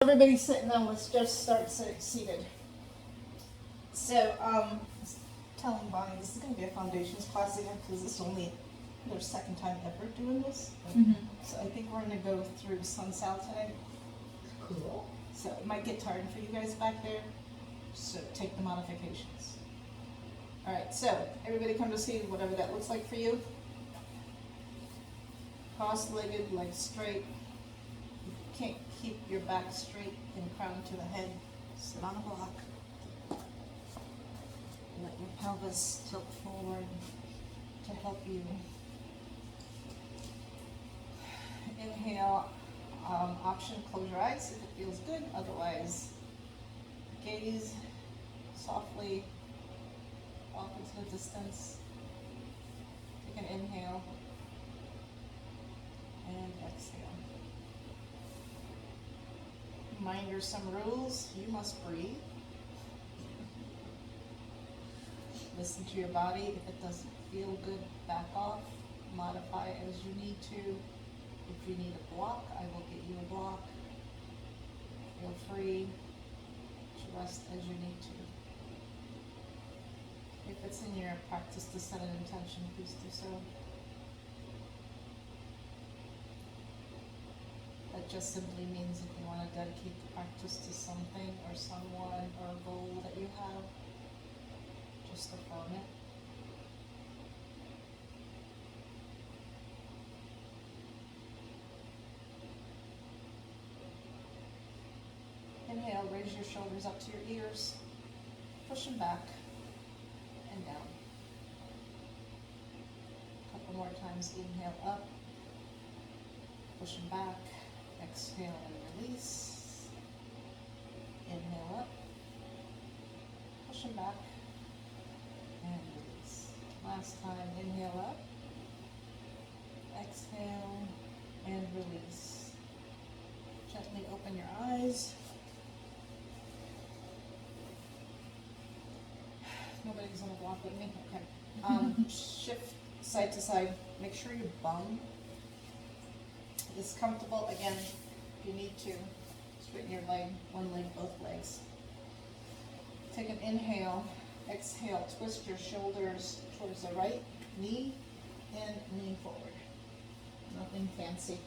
Everybody's sitting down, let's just start seated. So, telling Bonnie this is going to be a foundations class again because this is only their second time ever doing this. So I think we're going to go through Sun Sal today. Cool. So it might get tiring for you guys back there, so take the modifications. Alright, so everybody come to see whatever that looks like for you. Cross-legged, legs straight. You can't keep your back straight and crown to the head. Sit on a block. Let your pelvis tilt forward to help you. Inhale, option, close your eyes if it feels good. Otherwise, gaze softly off into the distance. Take an inhale and exhale. Reminder, some rules. You must breathe. Listen to your body. If it doesn't feel good, back off. Modify as you need to. If you need a block, I will get you a block. Feel free to rest as you need to. If it's in your practice to set an intention, please do so. That just simply means if you want to dedicate the practice to something or someone or a goal that you have, just affirm it. Inhale, raise your shoulders up to your ears, push them back and down. A couple more times, inhale up, push them back, exhale and release. Inhale up, push them back and release. Last time, inhale up, exhale and release. Gently open your eyes. Nobody's gonna walk with me? Okay. Shift side to side. Make sure your bum is comfortable. Again, if you need to, straighten your leg, one leg, both legs. Take an inhale, exhale, twist your shoulders towards the right knee and lean forward. Nothing fancy.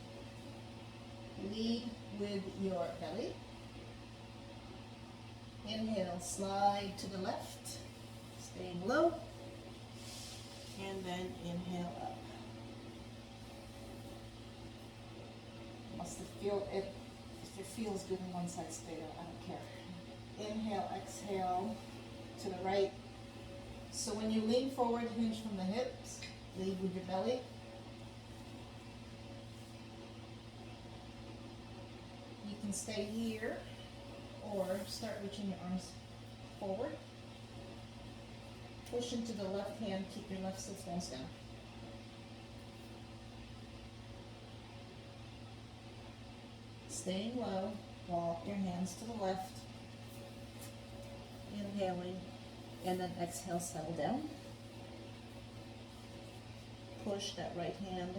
Lead with your belly. Inhale, slide to the left. Staying low, and then inhale up. Must feel it. If it feels good in one side, stay there. I don't care. Inhale, exhale to the right. So when you lean forward, hinge from the hips. Lead with your belly. You can stay here, or start reaching your arms forward. Push into the left hand, keep your left sit bones down. Staying low, walk your hands to the left. Inhaling, and then exhale, settle down. Push that right hand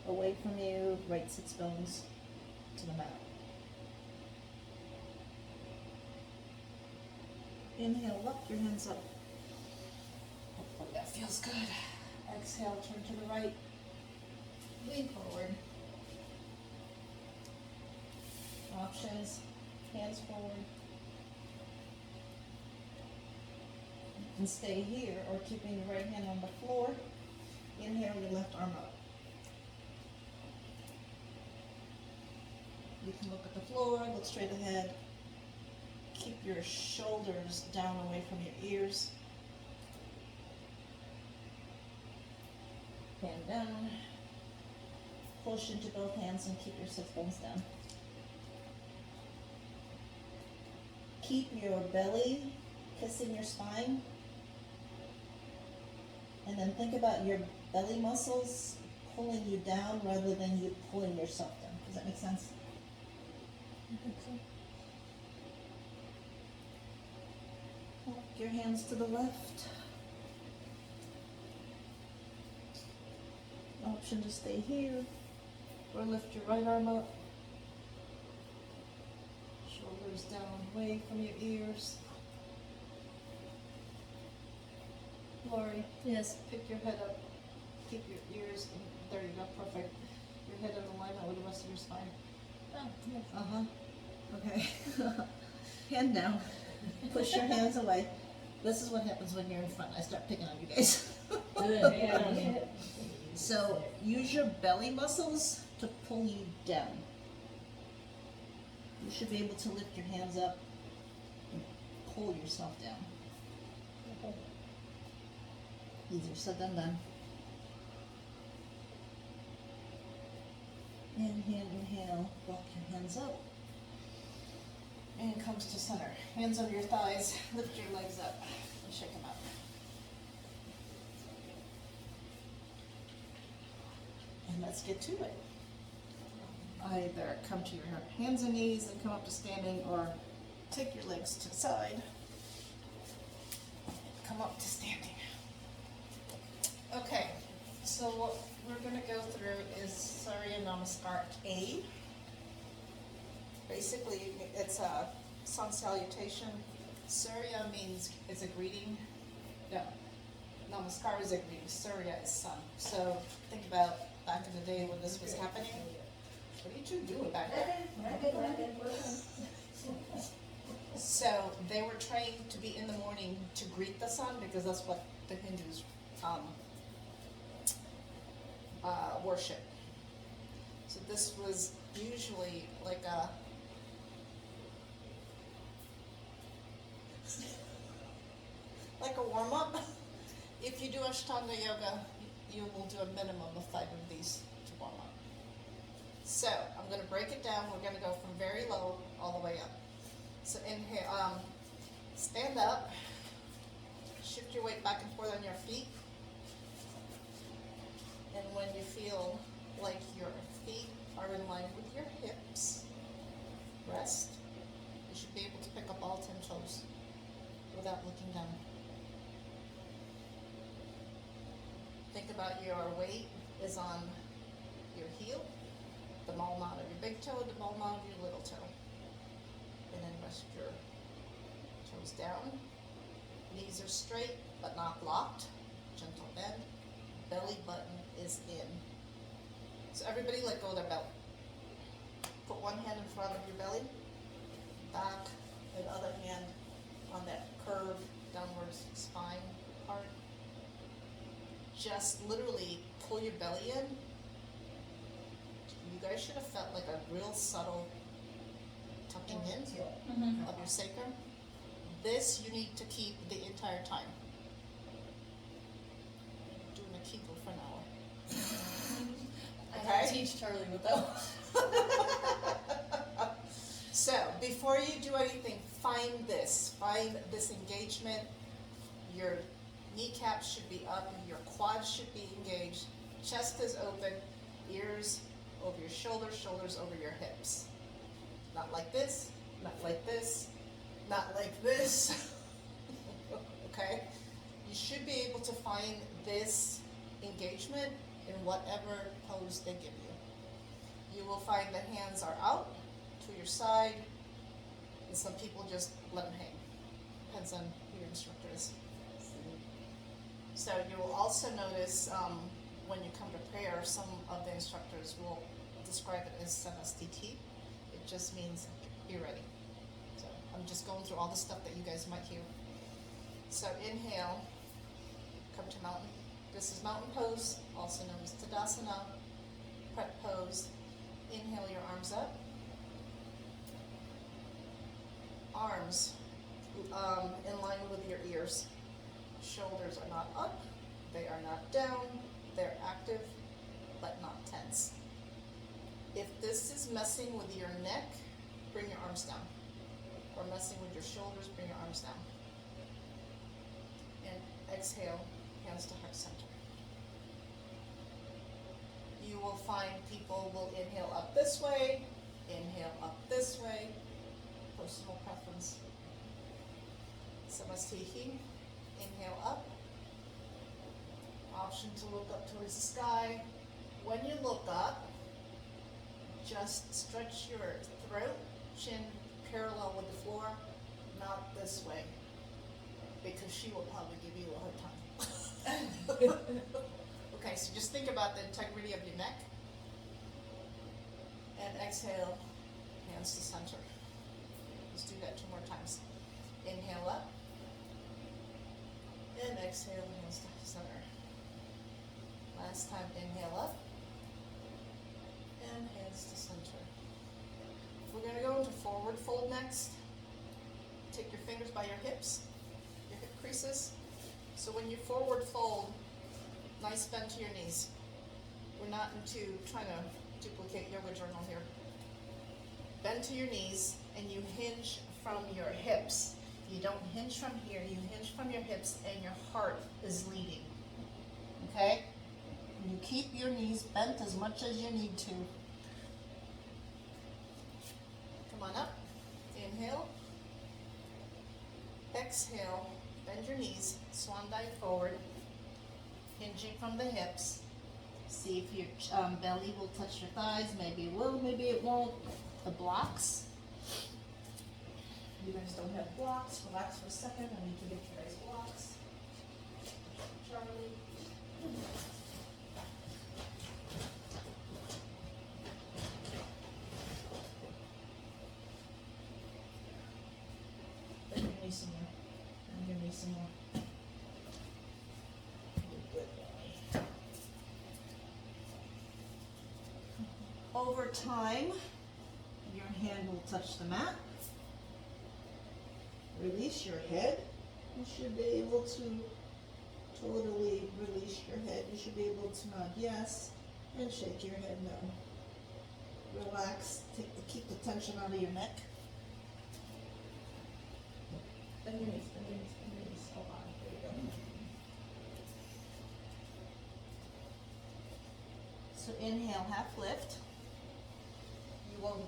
away from you, right sits bones to the mat. Inhale, lift your hands up. Hopefully that feels good. Exhale, turn to the right. Lean forward. Options, hands forward. You can stay here or keeping your right hand on the floor. Inhale, your left arm up. You can look at the floor, look straight ahead. Keep your shoulders down away from your ears. Hand down. Push into both hands and keep your sit bones down. Keep your belly kissing your spine. And then think about your belly muscles pulling you down rather than you pulling yourself down. Does that make sense? I think so. Walk your hands to the left. Option to stay here or lift your right arm up. shoulders down, away from your ears. Lori, Yes. pick your head up, keep your ears, there you go, perfect. Your head in alignment with the rest of your spine. Oh, yes. Uh-huh, okay. Hand down, push your hands away. This is what happens when you're in front, I start picking on you guys. Good, yeah. So, use your belly muscles to pull you down. You should be able to lift your hands up and pull yourself down. Okay. Easier said than done. Inhale, walk your hands up. And comes to center. Hands over your thighs, lift your legs up and shake them out. And let's get to it. Either come to your hands and knees and come up to standing, or take your legs to the side. Come up to standing. Okay, so what we're going to go through is Surya Namaskar A. Basically, it's a sun salutation. Surya means is a greeting. No, Namaskar is a greeting. Surya is sun. So think about back in the day when this was happening. What are you two doing back there? So they were trained to be in the morning to greet the sun because that's what the Hindus worship. So this was usually like a warm-up. If you do Ashtanga yoga, you will do a minimum of 5 of these to warm up. So I'm going to break it down. We're going to go from very low all the way up. So inhale, stand up, shift your weight back and forth on your feet. And when you feel like your feet are in line with your hips, rest. You should be able to pick up all 10 toes without looking down. Think about your weight is on your heel, the ball knot of your big toe, the ball knot of your little toe. And then rest your toes down. Knees are straight but not locked. Gentle bend. Belly button is in. So everybody let go of their belt. Put one hand in front of your belly, back, and the other hand on that curved downwards spine part. Just literally pull your belly in. You guys should have felt like a real subtle tucking in of your sacrum. This you need to keep the entire time. Doing a Kegel for an hour. I had to teach Charlie with that one. So, before you do anything, find this engagement. Your kneecaps should be up, your quads should be engaged, chest is open, ears over your shoulders, shoulders over your hips. Not like this, not like this, not like this. Okay? You should be able to find this engagement in whatever pose they give you. You will find the hands are out to your side, and some people just let them hang. Depends on who your instructor is. So you will also notice when you come to prayer, some of the instructors will describe it as STT. It just means be ready. So I'm just going through all the stuff that you guys might hear. So inhale, come to mountain. This is mountain pose, also known as Tadasana, prep pose. Inhale your arms up. Arms in line with your ears. Shoulders are not up, they are not down, they're active but not tense. If this is messing with your neck, bring your arms down. Or messing with your shoulders, bring your arms down. And exhale, hands to heart center. You will find people will inhale up this way, inhale up this way, personal preference. Samastihi. Inhale up. Option to look up towards the sky. When you look up, just stretch your throat, chin parallel with the floor, not this way, because she will probably give you a hard time. Okay, so just think about the integrity of your neck. And exhale, hands to center. Let's do that 2 more times. Inhale up. And exhale, hands to center. Last time, inhale up. And hands to center. We're going to go into forward fold next. Take your fingers by your hips, your hip creases. So when you forward fold, nice bend to your knees. We're not into trying to duplicate yoga journal here. Bend to your knees and you hinge from your hips. You don't hinge from here, you hinge from your hips and your heart is leading. Okay? You keep your knees bent as much as you need to. Come on up. Inhale. Exhale. Bend your knees. Swan dive forward. Hinging from the hips. See if your belly will touch your thighs. Maybe it will, maybe it won't. The blocks. You guys don't have blocks. Relax for a second. I need to get you guys blocks. Charlie. Bend your knees some more. Bend your knees some more. Good. Over time, your hand will touch the mat. Release your head. You should be able to totally release your head. You should be able to nod yes and shake your head no. Relax. Keep the tension out of your neck. Bend your knees, bend your knees, bend your knees. Hold on. There you go. So inhale, half lift. You will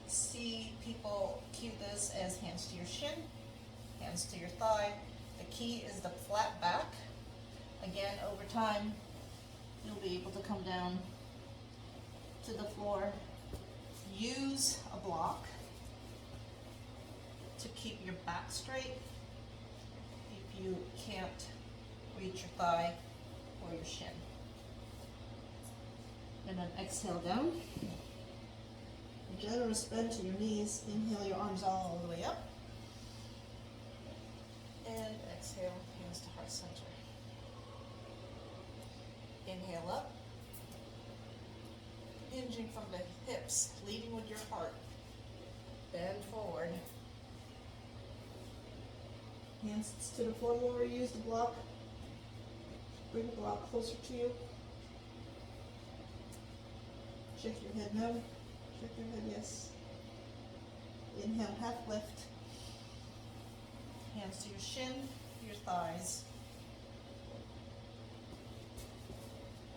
see people cue this as hands to your shin, hands to your thigh. The key is the flat back. Again, over time, you'll be able to come down to the floor. Use a block to keep your back straight if you can't reach your thigh or your shin. And then exhale down. A generous bend to your knees. Inhale your arms all the way up. And exhale, hands to heart center. Inhale up. Hinging from the hips, leading with your heart. Bend forward. Hands to the floor more. Use the block. Bring the block closer to you. Shake your head no. Shake your head yes. Inhale, half lift. Hands to your shin, your thighs.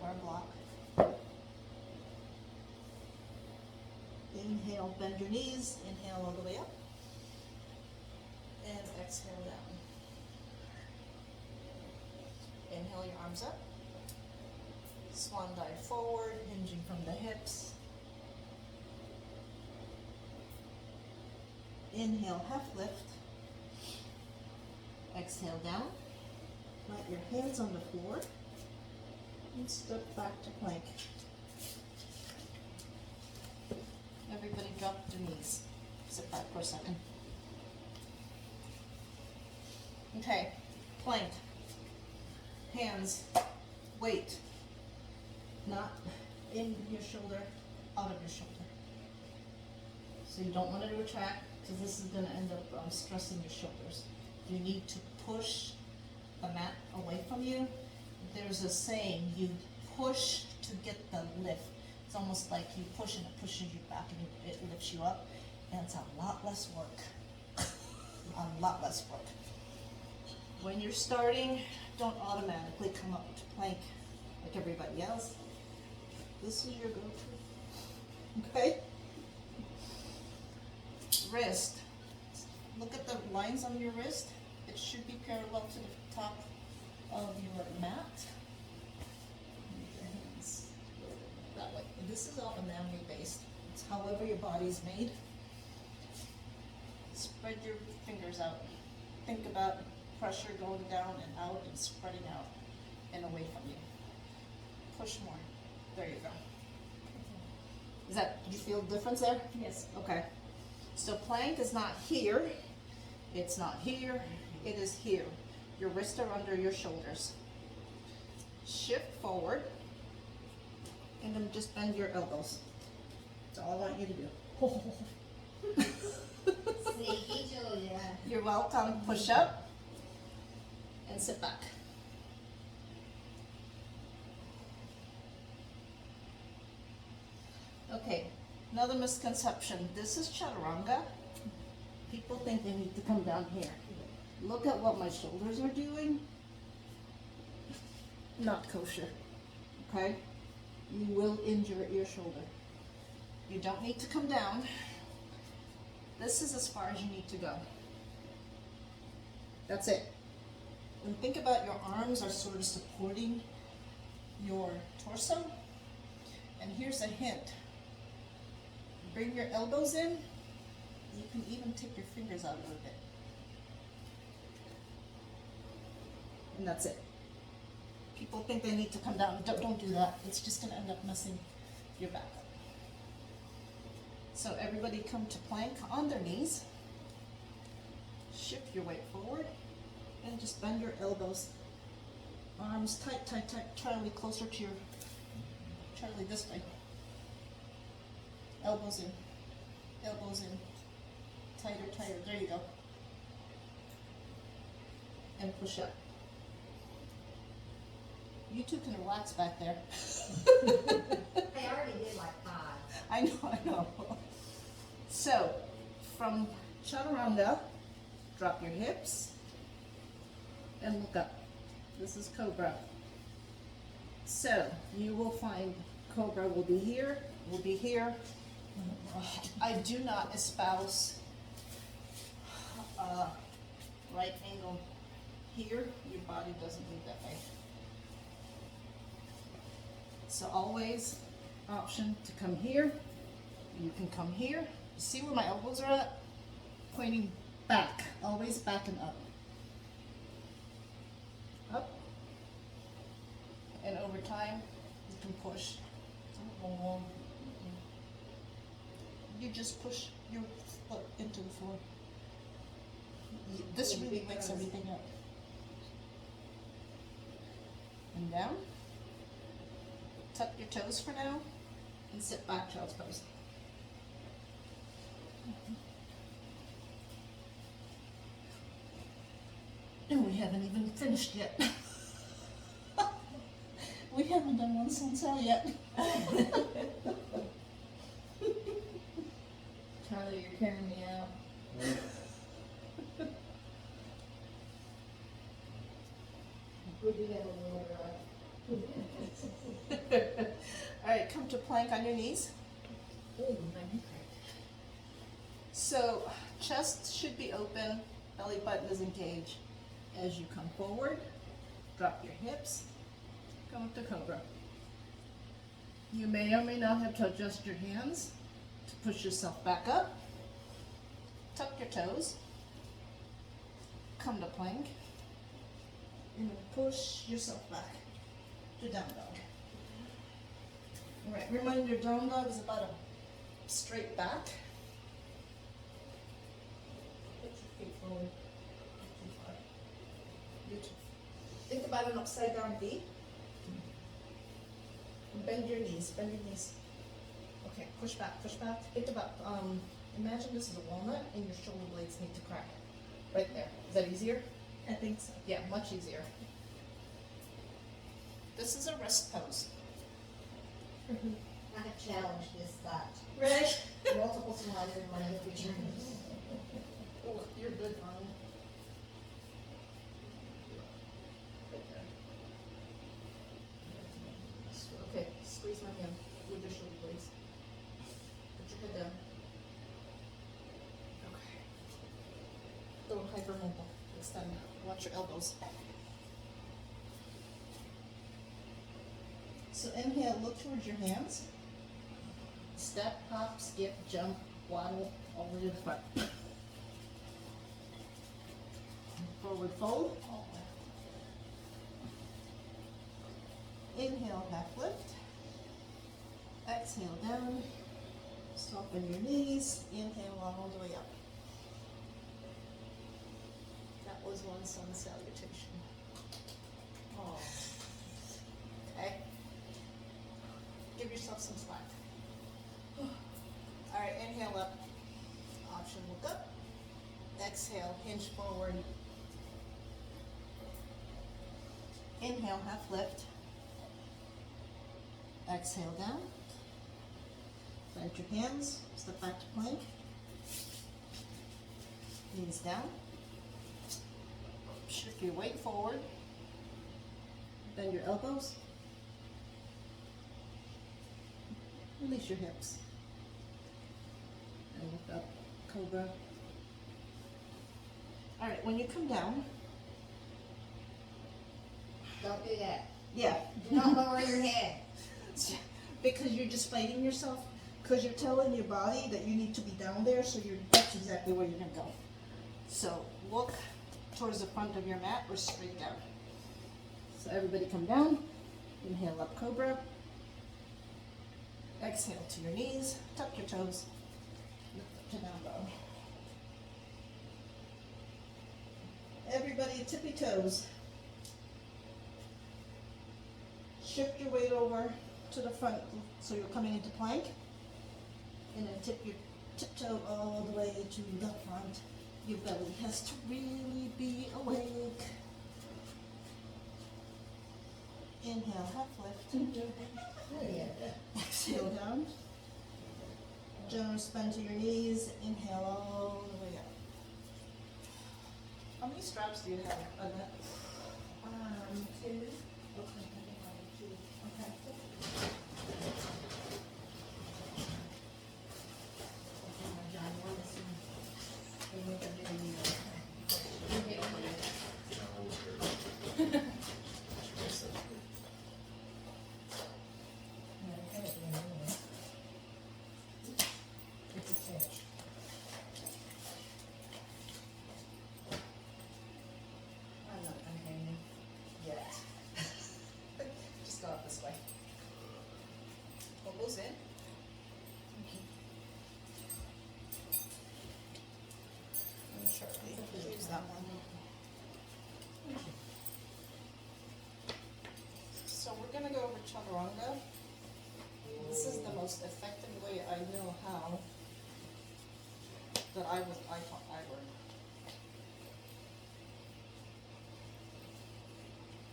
Or a block. Inhale, bend your knees. Inhale all the way up. And exhale down. Inhale your arms up. Swan dive forward, hinging from the hips. Inhale, half lift. Exhale down. Plant your hands on the floor. And step back to plank. Everybody drop their knees. Sit back for a second. Okay, plank. Hands, weight. Not in your shoulder, out of your shoulder. So you don't want it to retract because this is going to end up stressing your shoulders. You need to push the mat away from you. There's a saying, you push to get the lift. It's almost like you push and it pushes you back and it lifts you up. And it's a lot less work. A lot less work. When you're starting, don't automatically come up to plank like everybody else. This is your go-to. Okay? Wrist. Look at the lines on your wrist. It should be parallel to the top of your mat. Move your hands that way. And this is all anatomy based. It's however your body's made. Spread your fingers out. Think about pressure going down and out and spreading out and away from you. Push more. There you go. Did you feel the difference there? Yes. Okay. So plank is not here. It's not here. It is here. Your wrists are under your shoulders. Shift forward. And then just bend your elbows. That's all I want you to do. Sneaky Julia. You're welcome. Push up and sit back. Okay, another misconception. This is chaturanga. People think they need to come down here. Look at what my shoulders are doing. Not kosher, okay? You will injure your shoulder. You don't need to come down. This is as far as you need to go. That's it. And think about your arms are sort of supporting your torso. And here's a hint. Bring your elbows in. You can even take your fingers out a little bit. And that's it. People think they need to come down. Don't do that. It's just going to end up messing your back up. So everybody come to plank on their knees. Shift your weight forward. And just bend your elbows. Arms tight, tight, tight. Charlie, closer to your... Charlie, this way. Elbows in. Elbows in. Tighter, tighter. There you go. And push up. You two can relax back there. I already did like 5. I know. So, from chaturanga, drop your hips and look up. This is cobra. So, you will find cobra will be here, will be here. I do not espouse right angle here. Your body doesn't move that way. So always option to come here. You can come here. See where my elbows are at? Pointing back, always back and up. Up. And over time, you can push. You just push your foot into the floor. This really wakes everything up. And down. Tuck your toes for now. And sit back, child's pose. And we haven't even finished yet. We haven't done one sunset yet. Charlie, you're carrying me out. We do have a little bit. Alright, come to plank on your knees. Ooh, my knee cracked. So, chest should be open, belly button is engaged. As you come forward, drop your hips, come up to cobra. You may or may not have to adjust your hands to push yourself back up. Tuck your toes, come to plank, and then push yourself back to down dog. Alright, remember your down dog is about a straight back. Put your feet forward. Not too far. Good. Think about an upside down V. And bend your knees, bend your knees. Okay, push back, push back. Think about, imagine this is a walnut and your shoulder blades need to crack. Right there. Is that easier? I think so. Yeah, much easier. This is a rest pose. I have challenged this thought Right? multiple times in my hip journeys. Oh, you're good, Ronnie. Right there. Okay, squeeze my hand with your shoulder blades. Put your head down. Okay. Don't hypermobile. Extend. Watch your elbows. So inhale, look towards your hands. Step, hop, skip, jump, waddle, all the way to the front. Forward fold. Inhale, half lift. Exhale down. Soften your knees. Inhale all the way up. That was one sun salutation. Oh. Okay. Give yourself some slack. All right, inhale up. Option look up. Exhale, hinge forward. Inhale, half lift. Exhale down. Plant your hands, step back to plank. Knees down. Shift your weight forward. Bend your elbows. Release your hips. And look up, cobra. All right, when you come down, Don't do that. yeah, Do not lower your head. because you're just fighting yourself, because you're telling your body that you need to be down there, so that's exactly where you're gonna go. So look towards the front of your mat or straight down. So everybody come down, inhale up cobra, exhale to your knees, tuck your toes, lift up to down dog. Everybody tippy toes. Shift your weight over to the front, so you're coming into plank, and then tip your tiptoe all the way to the front. Your belly has to really be awake. Inhale, half lift. Exhale down. Generous bend to your knees. Inhale all the way up. How many straps do you have, Annette? 2. Okay. John, you want to see? They make a video. It's attached. I'm not gonna hang you yet. Just go out this way. Elbows in. And sharply use that one. So we're gonna go over chaturanga. This is the most effective way I know how that I thought I would.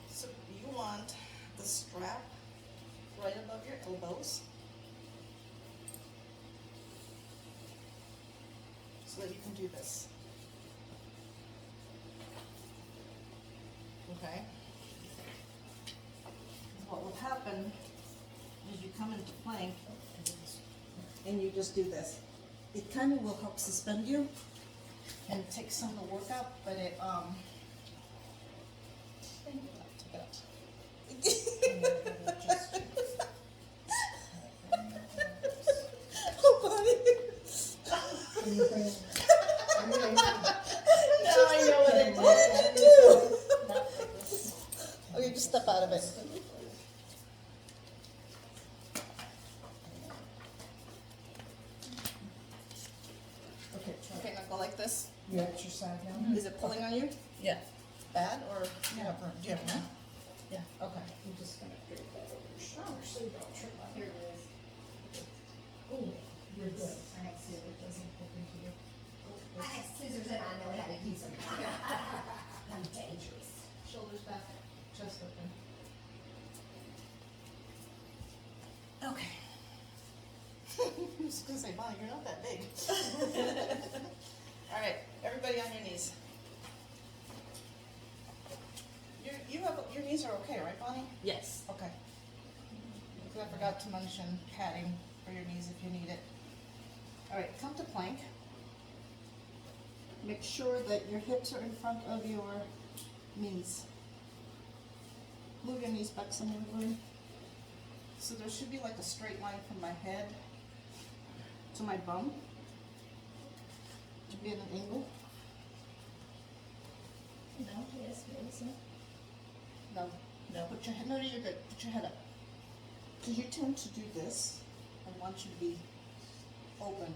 So you want the strap right above your elbows so that you can do this. Okay? What will happen is you come into plank and you just do this. It kind of will help suspend you and take some of the work out, but it Now I know what I did do. Okay, just step out of it. Okay, now go like this. You at your side now? Is it pulling on you? Yeah. Bad, or do you have room? Do you have room? Yeah. Okay. I'm just gonna drape that over your shoulder so you don't trip on here. It is. Oh, you're good. I have scissors, doesn't hook into you. I have scissors and I know how to use them. I'm dangerous. Shoulders back, chest open. Okay. I was gonna say, Bonnie, you're not that big. All right, everybody on your knees. Your knees are okay, right, Bonnie? Yes. Okay. Because I forgot to mention padding for your knees if you need it. All right, come to plank. Make sure that your hips are in front of your knees. Move your knees back some more, Lily. So there should be like a straight line from my head to my bum to be at an angle. No, yes, Melissa. No, No. put your head, no, you're good, put your head up. Because you tend to do this, I want you to be open.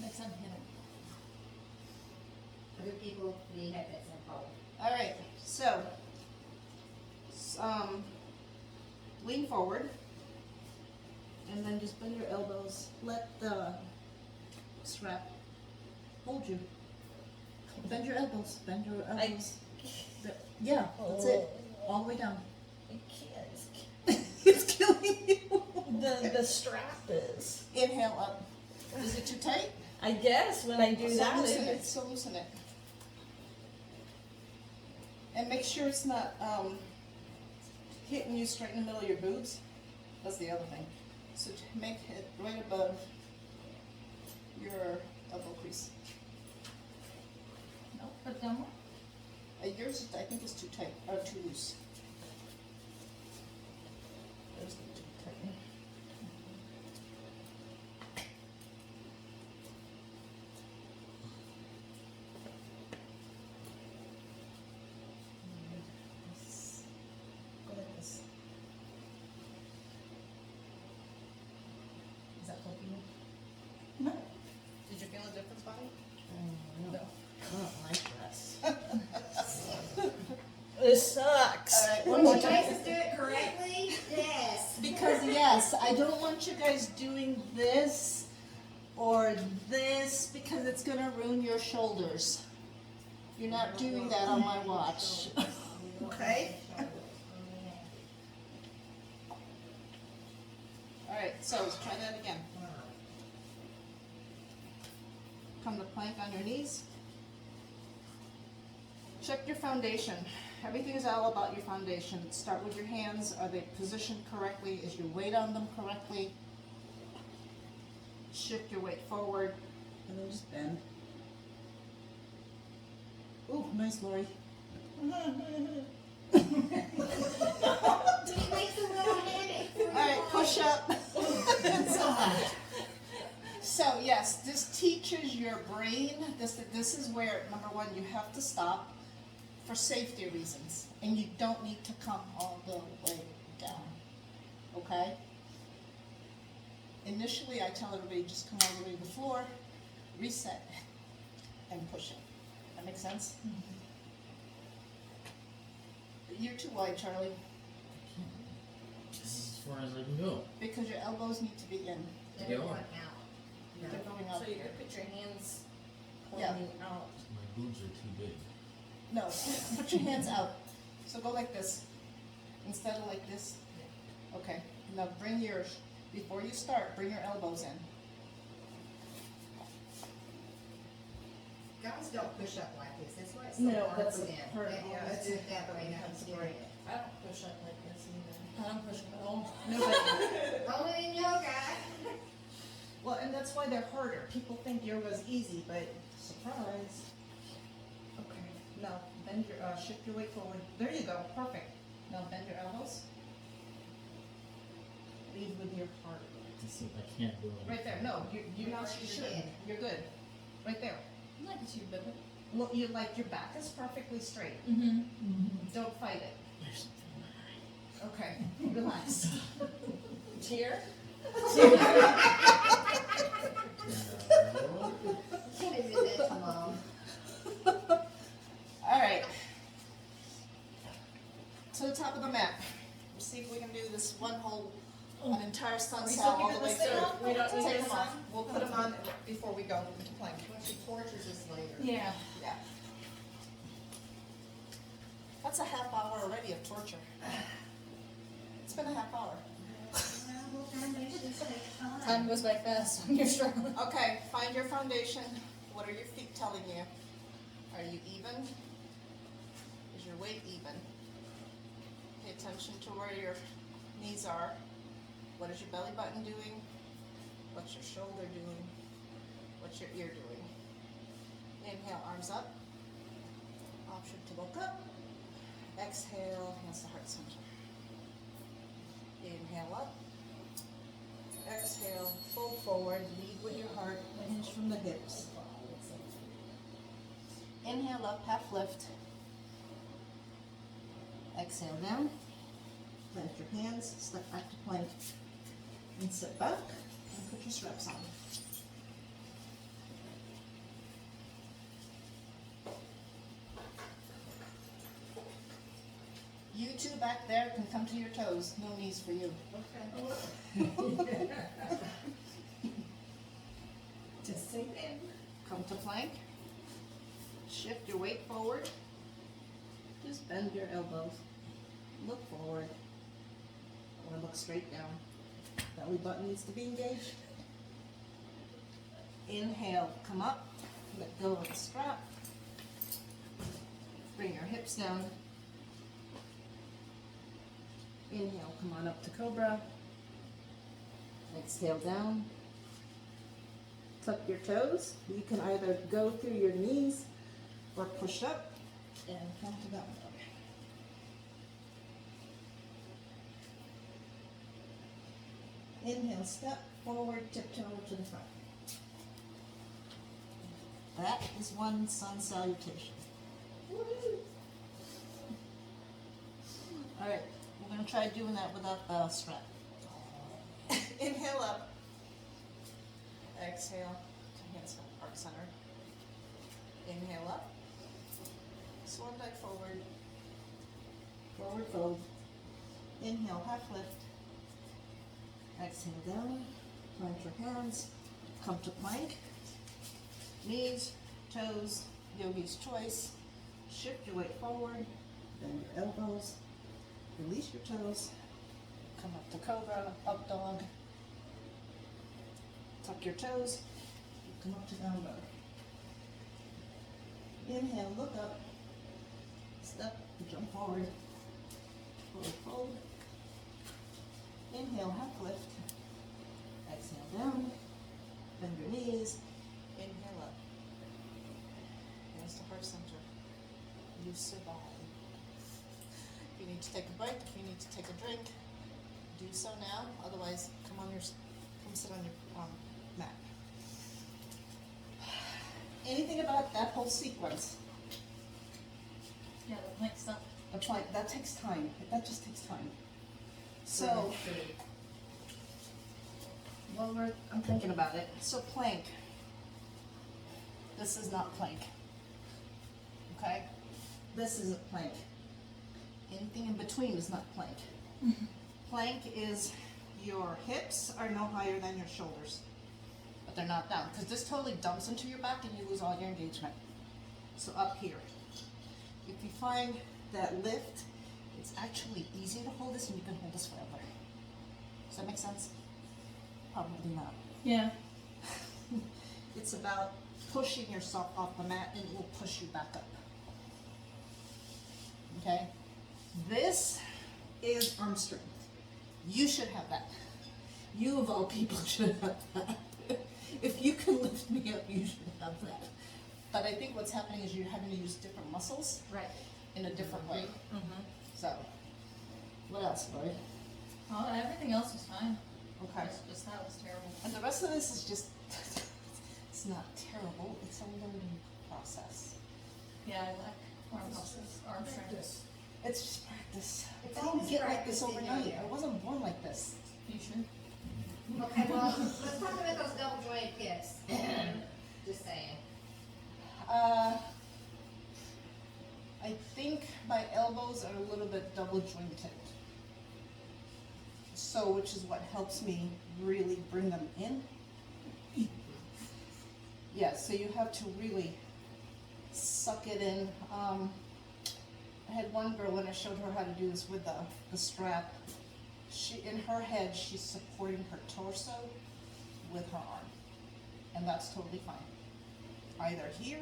Next time, hit him. Other people, we have that same problem. All right, so, lean forward, and then just bend your elbows. Let the strap hold you. Bend your elbows. Bend your elbows. Yeah, that's it. All the way down. I can't. It's killing you. The strap is. Inhale up. Is it too tight? I guess when I do So that, loosen it. it's So loosen it. And make sure it's not hitting you straight in the middle of your boobs. That's the other thing. So make it right above your elbow crease. no, put down more. Yours, I think, is too tight or too loose. Yours is too tight. Go like this. Is that helping you? No. Did you feel a difference, Bonnie? No. I don't like this. This sucks. All right, one When more you time. guys do it correctly, yes. Because yes, I don't want you guys doing this or this because it's gonna ruin your shoulders. You're not doing that on my watch. Okay? Alright, so let's try that again. Come to plank on your knees. Check your foundation. Everything is all about your foundation. Start with your hands. Are they positioned correctly? Is your weight on them correctly? Shift your weight forward and then just bend. Ooh, nice, Lori. He makes a little headache. Alright, push up. So yes, this teaches your brain, this is where, number one, you have to stop for safety reasons. And you don't need to come all the way down, okay? Initially, I tell everybody, just come all the way to the floor, reset, and push it. That makes sense? You're too wide, Charlie, This is as far as I can go. because your elbows need to be in. They're going out. No. They're going up. So you're gonna put your hands Yeah. pointing out. My boobs are too big. No, put your hands out. So go like this, instead of like this. Okay, now bring yours, before you start, bring your elbows in. Guys don't push up like this, that's why it's so No, hard that's for them. hard. They Yeah, always it's do it that way, not that's doing great. it. I don't push up like this either. I don't push at all. Only in yoga. Well, and that's why they're harder. People think yoga's easy, but surprise. Okay, now bend your, shift your weight forward. There you go, perfect. Now bend your elbows. Lead with your heart. See, I can't do it. Right there, no, you now you should. You're good. Right there. Look at you, baby. Look, you like, your back is perfectly straight. Mm-hmm. Don't fight it. There's something in my eye. Okay, relax. Cheer. Can't admit that to mom. Alright. To the top of the mat. Let's see if we can do this one whole, an entire sun we cell still all the keeping way this thing through. on? We don't need Take this them off. on? We'll put them on before we go into plank. When she tortures us later. Yeah. Yeah. That's a half hour already of torture. It's been a half hour. Well, foundations take time. Time goes by fast when you're struggling. Okay, find your foundation. What are your feet telling you? Are you even? Is your weight even? Pay attention to where your knees are. What is your belly button doing? What's your shoulder doing? What's your ear doing? Inhale, arms up. Option to look up. Exhale, hands to heart center. Inhale up. Exhale, fold forward, lead with your heart, hinge from the hips. Inhale up, half lift. Exhale down. Plant your hands, step back to plank. And sit back and put your straps on. You two back there can come to your toes. No knees for you. Okay. Just sink in. Come to plank. Shift your weight forward. Just bend your elbows. Look forward. Or look straight down. Belly button needs to be engaged. Inhale, come up. Let go of the strap. Bring your hips down. Inhale, come on up to cobra. Exhale down. Tuck your toes. You can either go through your knees or push up and come to down dog. Inhale, step forward, tiptoe to the front. That is one sun salutation. All right, we're gonna try doing that without the strap. Inhale up. Exhale, hands come heart center. Inhale up. Swan dive forward. Forward fold. Inhale, half lift. Exhale down. Plant your hands. Come to plank. Knees, toes, yogi's choice. Shift your weight forward. Bend your elbows. Release your toes. Come up to cobra, up dog. Tuck your toes. Come up to down dog. Inhale, look up. Step, jump forward. Forward fold. Inhale, half lift. Exhale down. Bend your knees. Inhale up. Hands to heart center. You survive. If you need to take a break, if you need to take a drink, do so now. Otherwise, come sit on your mat. Anything about that whole sequence? Yeah, the plank stuff. The plank, that takes time. That just takes time. So, I'm thinking about it. So plank. This is not plank. Okay? This isn't plank. Anything in between is not plank. Plank is your hips are no higher than your shoulders, but they're not down, because this totally dumps into your back and you lose all your engagement. So up here. If you find that lift, it's actually easier to hold this and you can hold this forever. Does that make sense? Probably not. Yeah. It's about pushing yourself off the mat and it will push you back up. Okay? This is arm strength. You should have that. You of all people should have that. If you can lift me up, you should have that. But I think what's happening is you're having to use different muscles Right. in a different way. Mm-hmm. So, what else, Lloyd? Oh, everything else was fine. Okay. Just that was terrible. And the rest of this is just, it's not terrible, it's a learning process. Yeah, I like arm muscles, arm strength. It's just practice. It's I didn't always get like practice, this didn't overnight. you? I wasn't born like this. You should. Okay, well, let's talk about those double jointed hips. Just saying. I think my elbows are a little bit double jointed. So, which is what helps me really bring them in. Yeah, so you have to really suck it in. I had one girl when I showed her how to do this with the strap. In her head, she's supporting her torso with her arm. And that's totally fine. Either here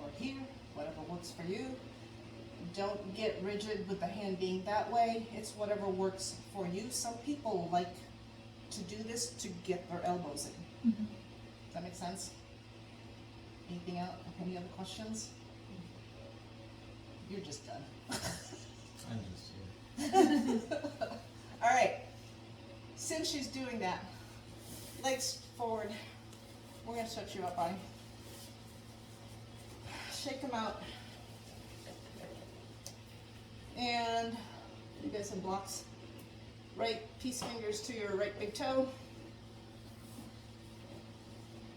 or here, whatever works for you. Don't get rigid with the hand being that way. It's whatever works for you. Some people like to do this to get their elbows in. Mm-hmm. Does that make sense? Anything else? Any other questions? You're just done. I'm just here. All right. Since she's doing that, legs forward. We're gonna stretch you up, Bonnie. shake them out. And you guys have blocks. Right peace fingers to your right big toe.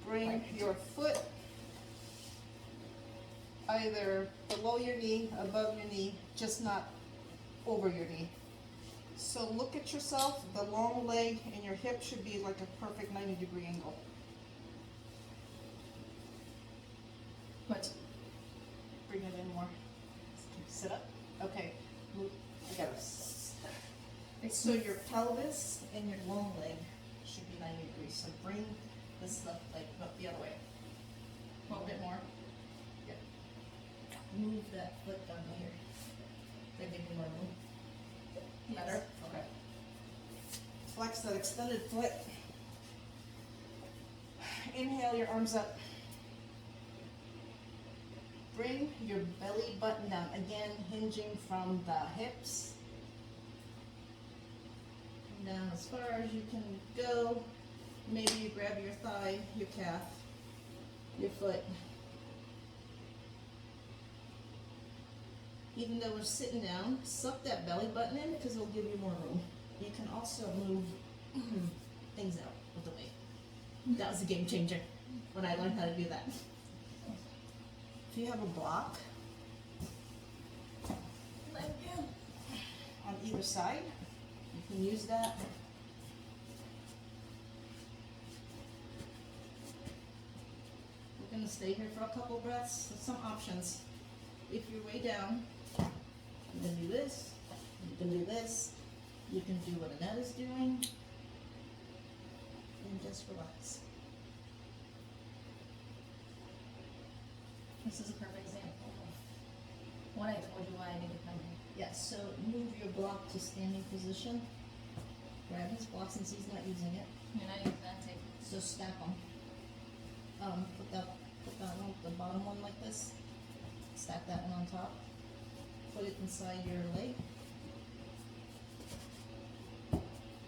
Bring your foot either below your knee, above your knee, just not over your knee. So look at yourself, the long leg and your hip should be like a perfect 90-degree angle. What? Bring it in more. Sit up. Okay. Move. I gotta. So your pelvis and your long leg should be 90 degrees. So bring this left leg up the other way. A little bit more. Yeah. Move that foot down here. They give you more room. Better? Okay. Flex that extended foot. Inhale your arms up. Bring your belly button down. Again, hinging from the hips. Down as far as you can go. Maybe you grab your thigh, your calf, your foot. Even though we're sitting down, suck that belly button in because it'll give you more room. You can also move things out with the weight. That was a game changer when I learned how to do that. If you have a block on either side, you can use that. We're going to stay here for a couple breaths. There's some options. If you're way down, you can do this, you can do this, you can do what Annette is doing, and just relax. This is a perfect example of what I told you why I need to come here. Yes, so move your block to standing position. Grab his block since he's not using it. You're not even gonna take. So stack them. Put that one, the bottom one like this. Stack that one on top. Put it inside your leg.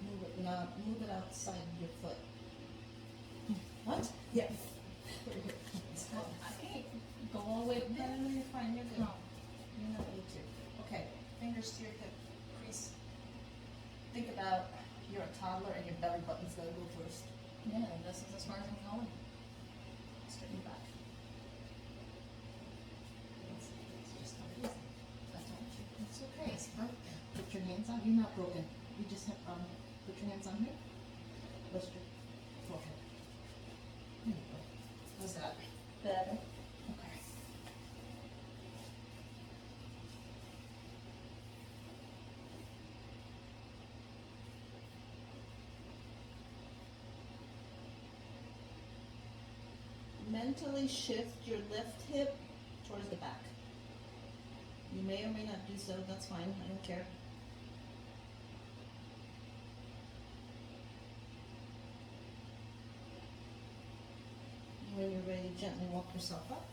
Move it outside your foot. What? Yeah. Well, I can't go all the way No, there. no, you're fine, you're good. No. You don't need to. Okay, fingers to your hip crease. Think about you're a toddler and your belly button's gotta go first. Yeah, this is as far as I'm going. Straighten back. It's just how it is. That's all. It's okay. It's broken. Put your hands on. You're not broken. You just have put your hands on here. Rest your forehead. There you go. How's that? Better. Okay. Mentally shift your left hip towards the back. You may or may not do so, that's fine, I don't care. When you're ready, gently walk yourself up.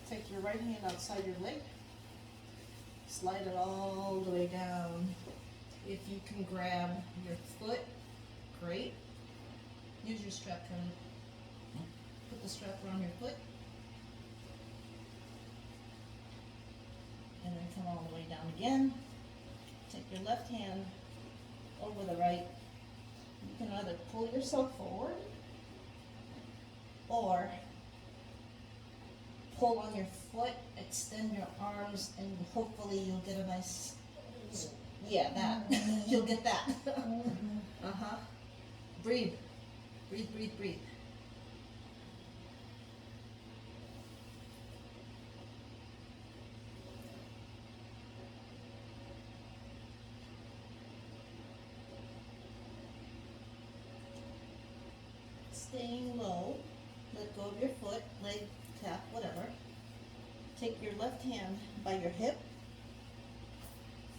Take your right hand outside your leg. Slide it all the way down. If you can grab your foot, great. Use your strap to put the strap around your foot. And then come all the way down again. Take your left hand over the right. You can either pull yourself forward or pull on your foot, extend your arms, and hopefully you'll get a nice, yeah, that. You'll get that. Uh-huh. Breathe. Breathe, breathe, breathe. Staying low, let go of your foot, leg, tap, whatever. Take your left hand by your hip.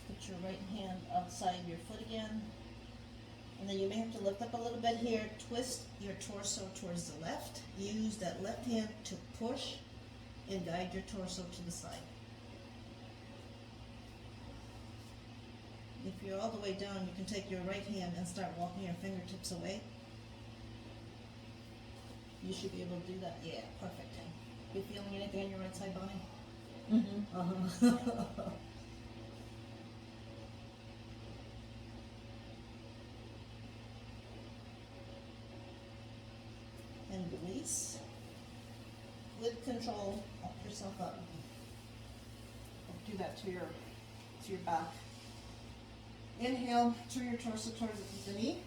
Put your right hand outside your foot again. And then you may have to lift up a little bit here. Twist your torso towards the left. Use that left hand to push and guide your torso to the side. If you're all the way down, you can take your right hand and start walking your fingertips away. You should be able to do that. Yeah, perfect. You feeling anything on your right side, Bonnie? Mm-hmm. Uh-huh. And release. With control, help yourself up. Do that to your back. Inhale, turn your torso towards the knee.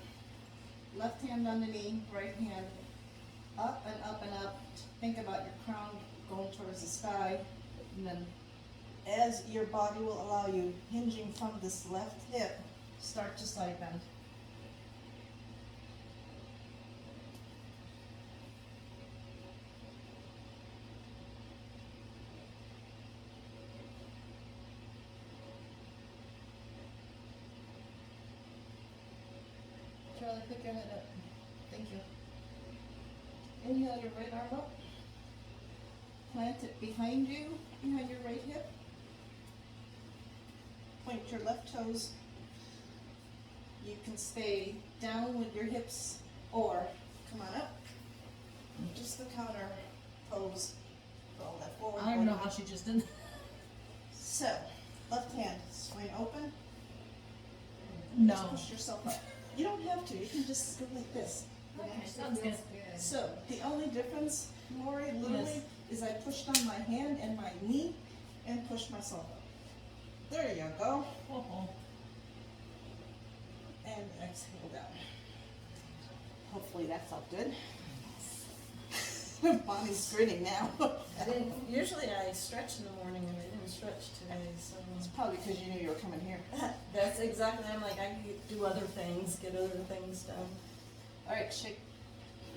Left hand on the knee, right hand up and up and up. Think about your crown going towards the sky. And then as your body will allow you, hinging from this left hip, start to side bend. Charlie, pick your head up. Thank you. Inhale your right arm up. Plant it behind you, behind your right hip. Point your left toes. You can stay down with your hips or come on up. Just the counter pose. Roll that forward. I don't know how she just did that. So, left hand, swing open. Just No. push yourself up. You don't have to, you can just go like this. It Okay, actually sounds feels good. good. So, the only difference, Lori, literally, Yes. is I pushed on my hand and my knee and pushed myself up. There you go. Oh, And exhale down. Hopefully that felt good. Bonnie's grinning now. Usually I stretch in the morning and I didn't stretch today, so It's probably because you knew you were coming here. that's exactly, I'm like, I could do other things, get other things done. All right, shake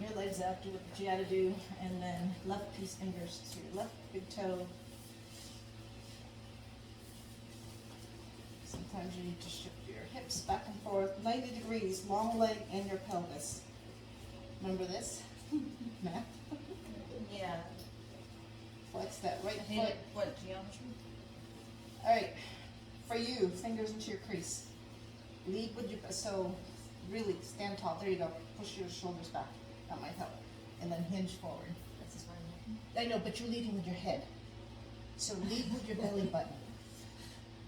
your legs out, do what you gotta do, and then left piece fingers to your left big toe. Sometimes you need to shift your hips back and forth, 90 degrees, long leg and your pelvis. Remember this? Matt? Yeah. Flex that right I hate foot. it. What, geometry? All right, for you, fingers into your crease. Lead with your, so really stand tall, there you go. Push your shoulders back, that might help. And then hinge forward. This is fine. I know, but you're leading with your head. So lead with your belly button.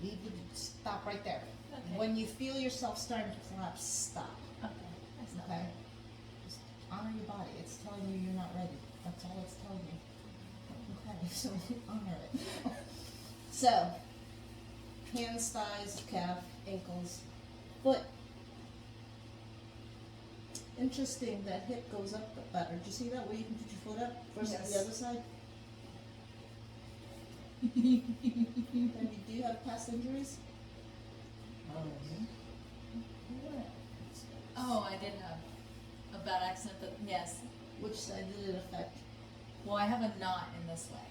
Lead with, stop right there. Okay. When you feel yourself starting to collapse, stop, Okay. That's not okay? bad. Just honor your body, it's telling you you're not ready. That's all it's telling you. Okay, so honor it. So, hands, thighs, calf, ankles, foot. Interesting, that hip goes up better. Do you see that, where you can put your foot up versus the Yes. other side? And do you have past injuries? Oh, I did have a bad accident, but yes. Which side did it affect? Well, I have a knot in this leg.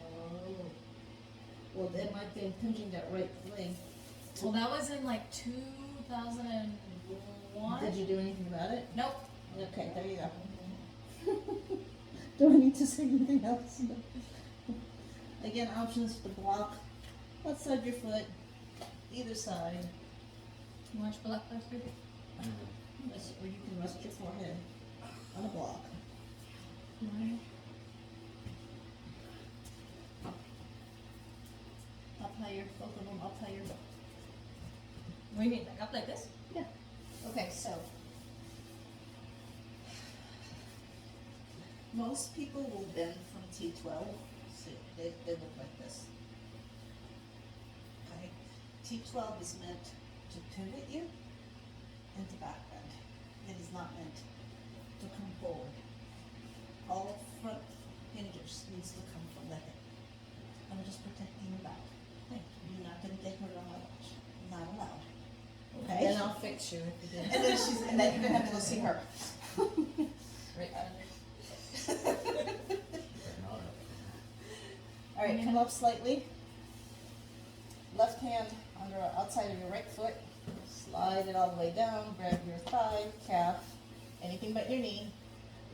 Oh. Well, that might be impinging that right leg. Well, that was in like 2001. Did you do anything about it? Nope. Okay, there you go. Do I need to say anything else? Again, options to block. Left side of your foot, either side. You want your block there too? Yes, or you can rest your forehead on a block. Right. Up higher, both of them up higher. What do you mean, like up like this? Yeah. Okay, so. Most people will bend from T12, so they look like this. Okay, T12 is meant to pivot you and to back bend. It is not meant to come forward. All front hinges needs to come from the hip. I'm just protecting your back. You're not gonna get hurt on my watch. Not allowed. Okay? Then I'll fix you if you did. And then and then you're gonna have to go see her. Right. All right, come up slightly. Left hand under outside of your right foot. Slide it all the way down. Grab your thigh, calf, anything but your knee.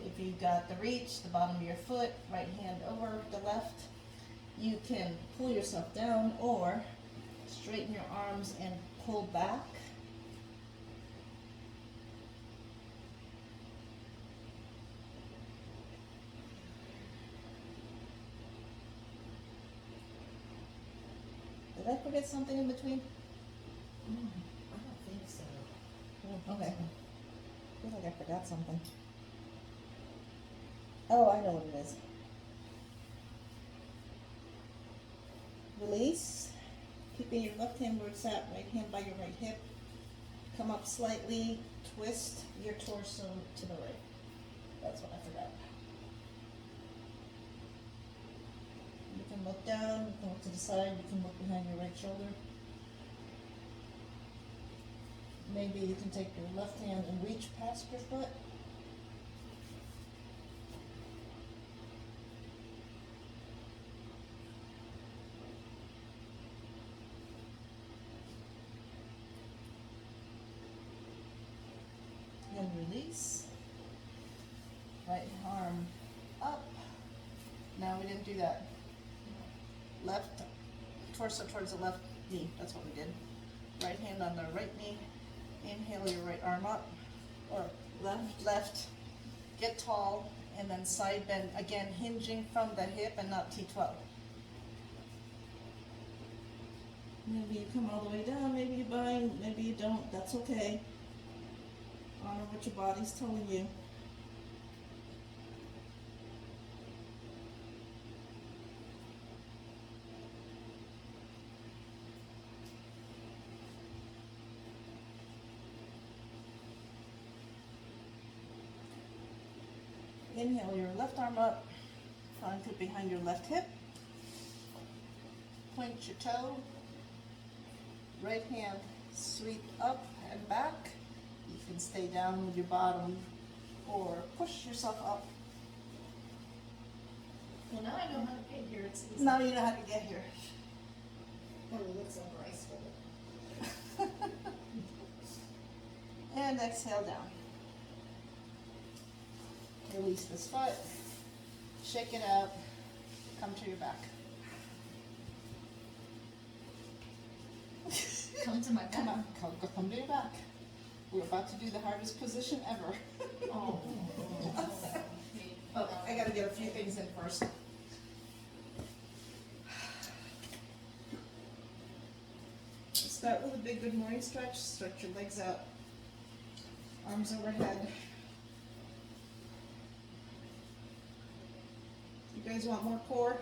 If you've got the reach, the bottom of your foot, right hand over the left. You can pull yourself down or straighten your arms and pull back. Did I forget something in between? I don't think so. Okay. I feel like I forgot something. Oh, I know what it is. Release. Keeping your left hand where it's at, right hand by your right hip. Come up slightly, twist your torso to the right. That's what I forgot. You can look down, you can look to the side, you can look behind your right shoulder. Maybe you can take your left hand and reach past your foot. And release. Right arm up. No, we didn't do that. Left torso towards the left knee. That's what we did. Right hand on the right knee. Inhale your right arm up. Or left. Get tall. And then side bend. Again, hinging from the hip and not T12. Maybe you come all the way down. Maybe you bind. Maybe you don't. That's okay. Honor what your body's telling you. Inhale your left arm up, front foot behind your left hip. Point your toe. Right hand sweep up and back. You can stay down with your bottom or push yourself up. Well, now I know how to get here, it's easy. Now you know how to get here. Oh, it looks so graceful. And exhale down. Release this foot. Shake it out. Come to your back. Come to my Come back. on, come to your back. We're about to do the hardest position ever. Oh. Oh, I gotta get a few things in first. Start with a big good morning stretch. Stretch your legs out. Arms overhead. You guys want more core?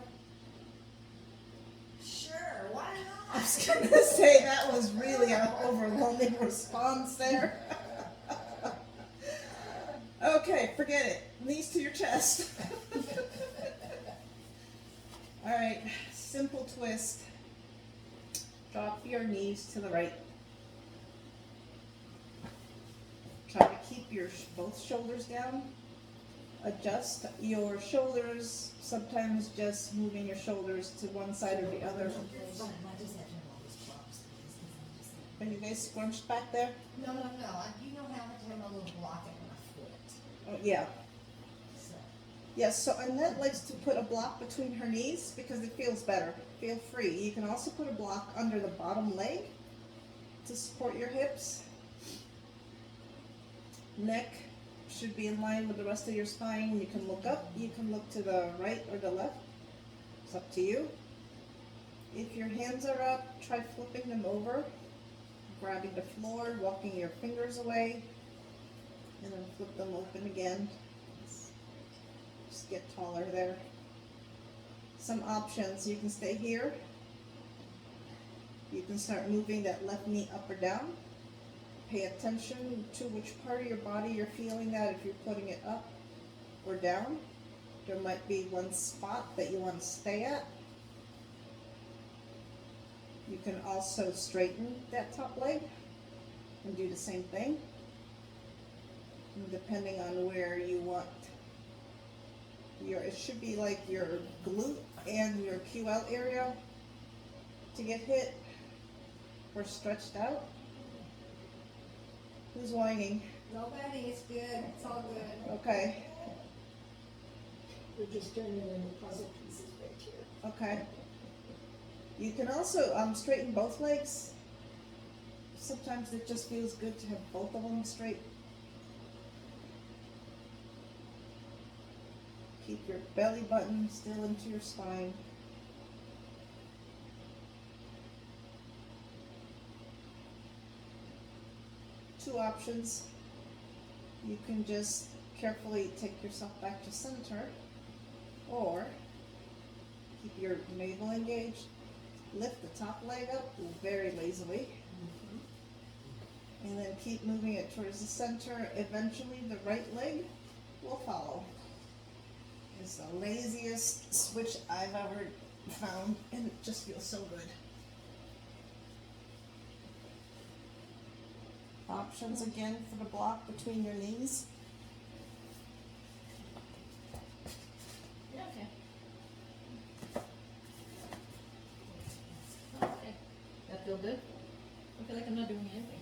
Sure, why I not? was gonna say that was really an overwhelming response there. Okay, forget it. Knees to your chest. All right, simple twist. Drop your knees to the right. Try to keep your both shoulders down. Adjust your shoulders, sometimes just moving your shoulders to one side or the other. Are you guys scrunched back there? No, you know how much I'm a little block in my foot. Oh, yeah. So, Yes, so Annette likes to put a block between her knees because it feels better. Feel free. You can also put a block under the bottom leg to support your hips. Neck should be in line with the rest of your spine. You can look up, you can look to the right or the left. It's up to you. If your hands are up, try flipping them over, grabbing the floor, walking your fingers away, and then flip them open again. Just get taller there. Some options, you can stay here. You can start moving that left knee up or down. Pay attention to which part of your body you're feeling that, if you're putting it up or down. There might be one spot that you want to stay at. You can also straighten that top leg and do the same thing. And depending on where you want it should be like your glute and your QL area to get hit or stretched out. Who's whining? nobody, it's good, it's all good. Okay, We're just turning into puzzle pieces right here. okay. You can also straighten both legs. Sometimes it just feels good to have both of them straight. Keep your belly button still into your spine. two options. You can just carefully take yourself back to center, or keep your navel engaged, lift the top leg up very lazily, and then keep moving it towards the center. Eventually the right leg will follow. It's the laziest switch I've ever found, and it just feels so good. Options again for the block between your knees. Yeah, okay. Okay. That feel good? I feel like I'm not doing anything.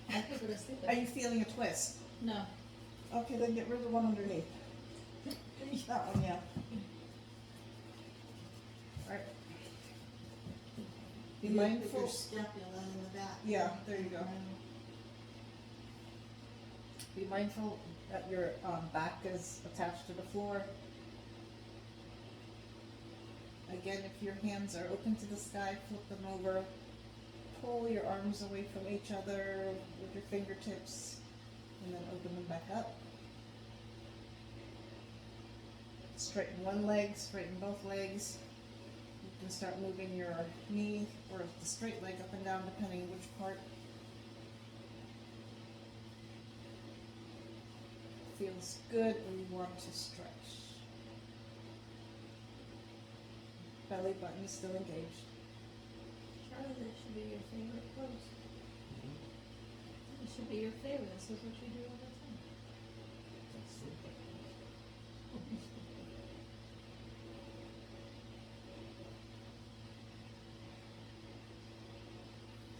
I feel good asleep. Are you feeling a twist? No. Okay, then get rid of the one underneath. That one, yeah. Alright. Be mindful. Your scapula in the back. Yeah, there you go. Be mindful that your back is attached to the floor. Again, if your hands are open to the sky, flip them over. Pull your arms away from each other with your fingertips, and then open them back up. Straighten one leg, straighten both legs. You can start moving your knee or the straight leg up and down depending which part feels good or you want to stretch. Belly button is still engaged. Charlie, that should be your favorite pose. It should be your favorite. This is what you do all the time.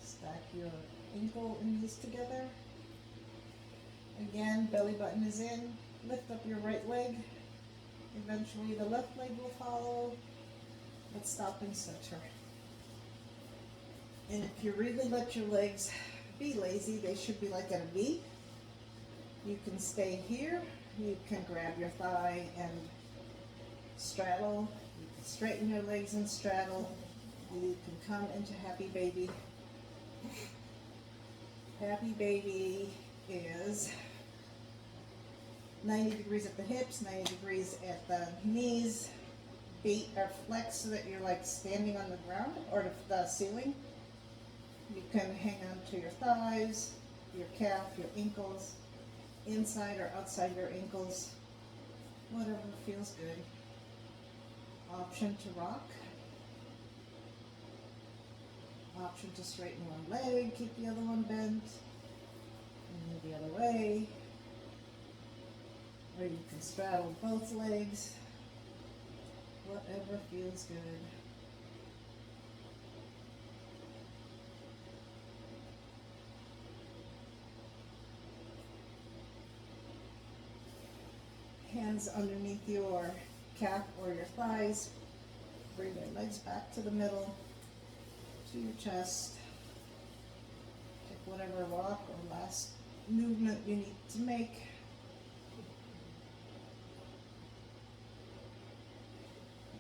Stack your ankle and knees together. Again, belly button is in. Lift up your right leg. Eventually the left leg will follow. But stop in center. And if you really let your legs be lazy, they should be like at a V. You can stay here. You can grab your thigh and straddle. You can straighten your legs and straddle. You can come into happy baby. Happy baby is 90 degrees at the hips, 90 degrees at the knees. Feet are flexed so that you're like standing on the ground or the ceiling. You can hang on to your thighs, your calf, your ankles, inside or outside your ankles, whatever feels good. Option to rock. Option to straighten one leg, keep the other one bent, and move the other way. Or you can straddle both legs. Whatever feels good. Hands underneath your calf or your thighs. Bring your legs back to the middle, to your chest. Take whatever walk or last movement you need to make.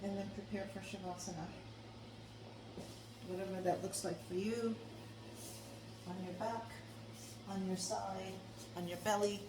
And then prepare for Shavasana. Whatever that looks like for you. On your back, on your side, on your belly.